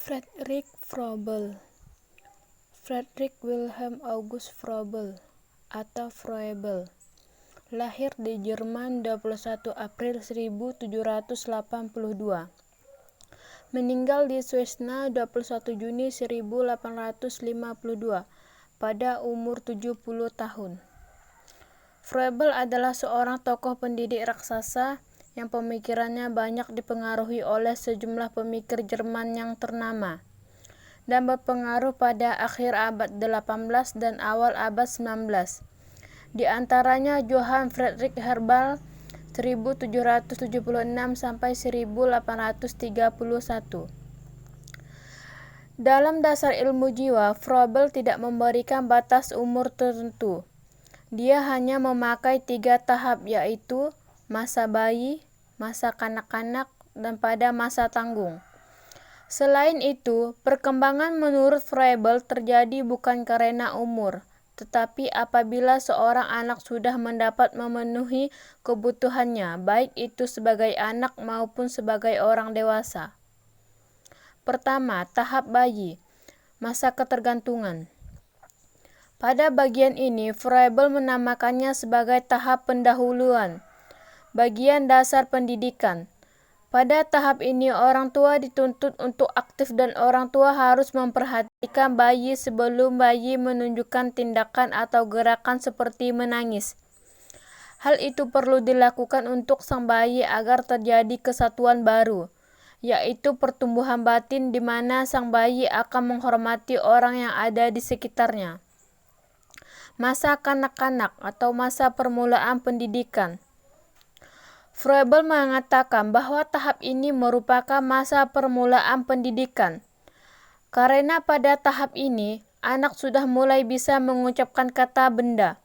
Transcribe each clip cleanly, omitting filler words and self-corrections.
Friedrich Froebel. Friedrich Wilhelm August Froebel atau Froebel lahir di Jerman 21 April 1782. Meninggal di Wiesna 21 Juni 1852 pada umur 70 tahun. Froebel adalah seorang tokoh pendidik raksasa yang pemikirannya banyak dipengaruhi oleh sejumlah pemikir Jerman yang ternama dan berpengaruh pada akhir abad 18 dan awal abad 19. Di antaranya Johann Friedrich Herbal 1776 sampai 1831. Dalam dasar ilmu jiwa, Froebel tidak memberikan batas umur tertentu. Dia hanya memakai 3 tahap, yaitu masa bayi, masa kanak-kanak, dan pada masa tanggung. Selain itu, perkembangan menurut Froebel terjadi bukan karena umur, tetapi apabila seorang anak sudah mendapat memenuhi kebutuhannya, baik itu sebagai anak maupun sebagai orang dewasa. Pertama, tahap bayi, masa ketergantungan. Pada bagian ini, Froebel menamakannya sebagai tahap pendahuluan, bagian dasar pendidikan. Pada tahap ini, orang tua dituntut untuk aktif dan orang tua harus memperhatikan bayi sebelum bayi menunjukkan tindakan atau gerakan seperti menangis. Hal itu perlu dilakukan untuk sang bayi agar terjadi kesatuan baru, yaitu pertumbuhan batin di mana sang bayi akan menghormati orang yang ada di sekitarnya. Masa kanak-kanak atau masa permulaan pendidikan. Froebel mengatakan bahwa tahap ini merupakan masa permulaan pendidikan, karena pada tahap ini anak sudah mulai bisa mengucapkan kata benda.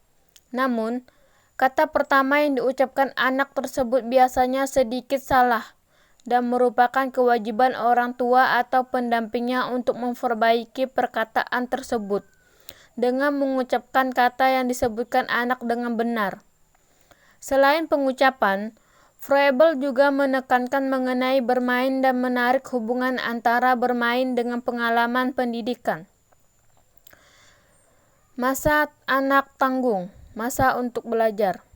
Namun, kata pertama yang diucapkan anak tersebut biasanya sedikit salah dan merupakan kewajiban orang tua atau pendampingnya untuk memperbaiki perkataan tersebut dengan mengucapkan kata yang disebutkan anak dengan benar. Selain pengucapan, Froebel juga menekankan mengenai bermain dan menarik hubungan antara bermain dengan pengalaman pendidikan. Masa anak tanggung, masa untuk belajar.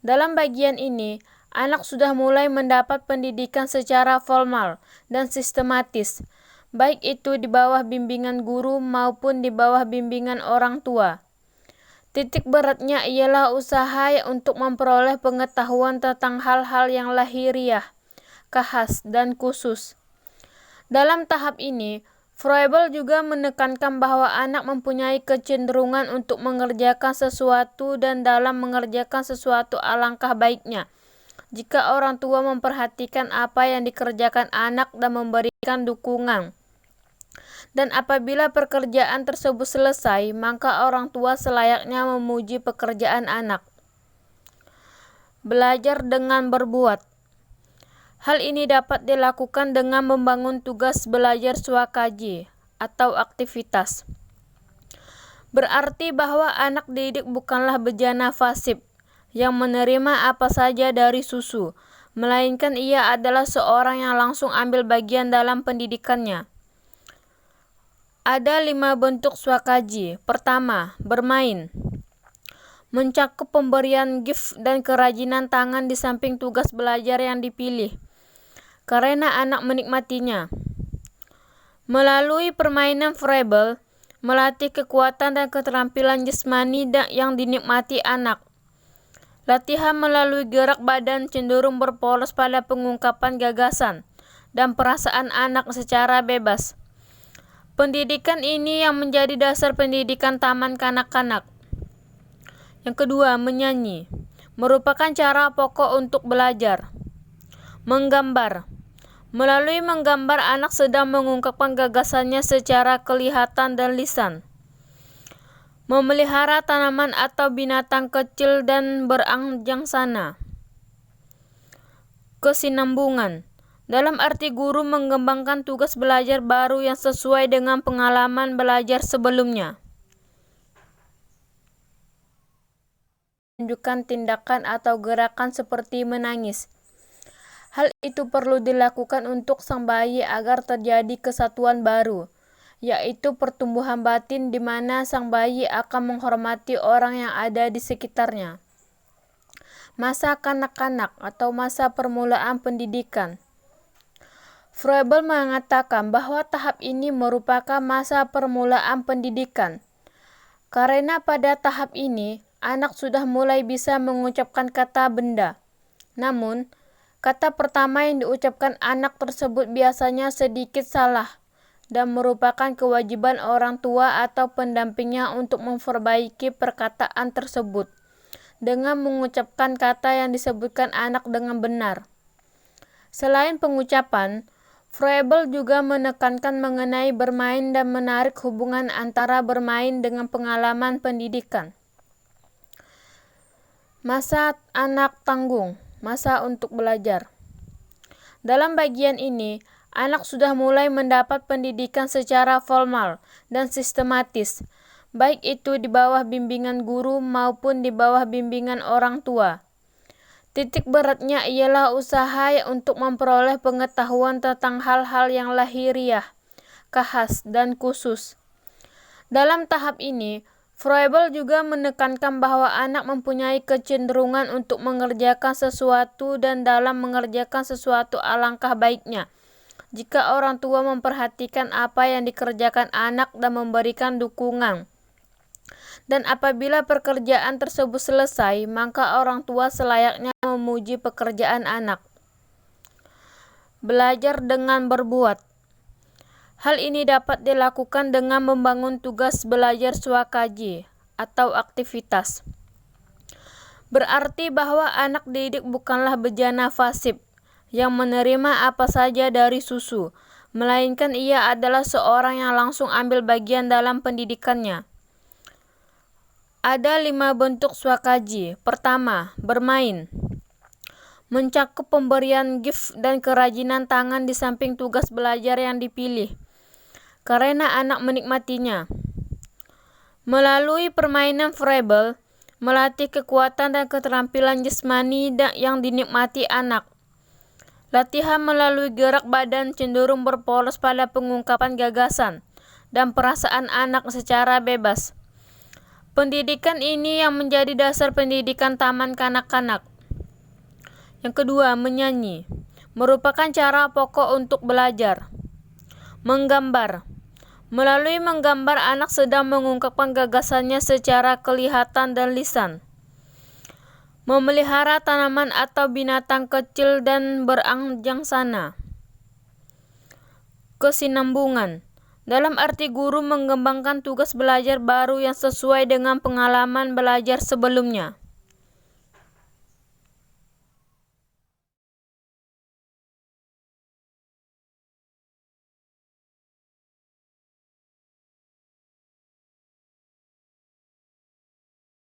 Dalam bagian ini, anak sudah mulai mendapat pendidikan secara formal dan sistematis, baik itu di bawah bimbingan guru maupun di bawah bimbingan orang tua. Titik beratnya ialah usaha untuk memperoleh pengetahuan tentang hal-hal yang lahiriah, khas, dan khusus. Dalam tahap ini, Froebel juga menekankan bahwa anak mempunyai kecenderungan untuk mengerjakan sesuatu dan dalam mengerjakan sesuatu alangkah baiknya jika orang tua memperhatikan apa yang dikerjakan anak dan memberikan dukungan. Dan apabila pekerjaan tersebut selesai, maka orang tua selayaknya memuji pekerjaan anak. Belajar dengan berbuat. Hal ini dapat dilakukan dengan membangun tugas belajar swakaji atau aktivitas. Berarti bahwa anak didik bukanlah bejana fasib yang menerima apa saja dari susu, melainkan ia adalah seorang yang langsung ambil bagian dalam pendidikannya. Ada 5 bentuk swakaji. Pertama, bermain. Mencakup pemberian gift dan kerajinan tangan di samping tugas belajar yang dipilih, karena anak menikmatinya. Melalui permainan Froebel, melatih kekuatan dan keterampilan jasmani yang dinikmati anak. Latihan melalui gerak badan cenderung berpolos pada pengungkapan gagasan dan perasaan anak secara bebas. Pendidikan ini yang menjadi dasar pendidikan taman kanak-kanak. Yang kedua, menyanyi. Merupakan cara pokok untuk belajar. Menggambar. Melalui menggambar, anak sedang mengungkapkan gagasannya secara kelihatan dan lisan. Memelihara tanaman atau binatang kecil dan beranjangsana. Kesinambungan. Dalam arti guru mengembangkan tugas belajar baru yang sesuai dengan pengalaman belajar sebelumnya. Menunjukkan tindakan atau gerakan seperti menangis. Hal itu perlu dilakukan untuk sang bayi agar terjadi kesatuan baru, yaitu pertumbuhan batin di mana sang bayi akan menghormati orang yang ada di sekitarnya. Masa kanak-kanak atau masa permulaan pendidikan. Froebel mengatakan bahwa tahap ini merupakan masa permulaan pendidikan, karena pada tahap ini anak sudah mulai bisa mengucapkan kata benda. Namun, kata pertama yang diucapkan anak tersebut biasanya sedikit salah dan merupakan kewajiban orang tua atau pendampingnya untuk memperbaiki perkataan tersebut dengan mengucapkan kata yang disebutkan anak dengan benar. Selain pengucapan, Froebel juga menekankan mengenai bermain dan menarik hubungan antara bermain dengan pengalaman pendidikan. Masa anak tanggung, masa untuk belajar. Dalam bagian ini, anak sudah mulai mendapat pendidikan secara formal dan sistematis, baik itu di bawah bimbingan guru maupun di bawah bimbingan orang tua. Titik beratnya ialah usaha untuk memperoleh pengetahuan tentang hal-hal yang lahiriah, khas, dan khusus. Dalam tahap ini, Froebel juga menekankan bahwa anak mempunyai kecenderungan untuk mengerjakan sesuatu dan dalam mengerjakan sesuatu alangkah baiknya jika orang tua memperhatikan apa yang dikerjakan anak dan memberikan dukungan. Dan apabila pekerjaan tersebut selesai, maka orang tua selayaknya memuji pekerjaan anak. Belajar dengan berbuat. Hal ini dapat dilakukan dengan membangun tugas belajar swakaji atau aktivitas. Berarti bahwa anak didik bukanlah bejana fasib yang menerima apa saja dari susu, melainkan ia adalah seorang yang langsung ambil bagian dalam pendidikannya. Ada 5 bentuk swakaji. Pertama, bermain. Mencakup pemberian gift dan kerajinan tangan di samping tugas belajar yang dipilih, karena anak menikmatinya. Melalui permainan Froebel melatih kekuatan dan keterampilan jasmani yang dinikmati anak. Latihan melalui gerak badan cenderung berpolos pada pengungkapan gagasan dan perasaan anak secara bebas. Pendidikan ini yang menjadi dasar pendidikan taman kanak-kanak. Yang kedua, menyanyi. Merupakan cara pokok untuk belajar. Menggambar. Melalui menggambar, anak sedang mengungkapkan gagasannya secara kelihatan dan lisan. Memelihara tanaman atau binatang kecil dan beranjangsana. Kesinambungan. Dalam arti guru mengembangkan tugas belajar baru yang sesuai dengan pengalaman belajar sebelumnya.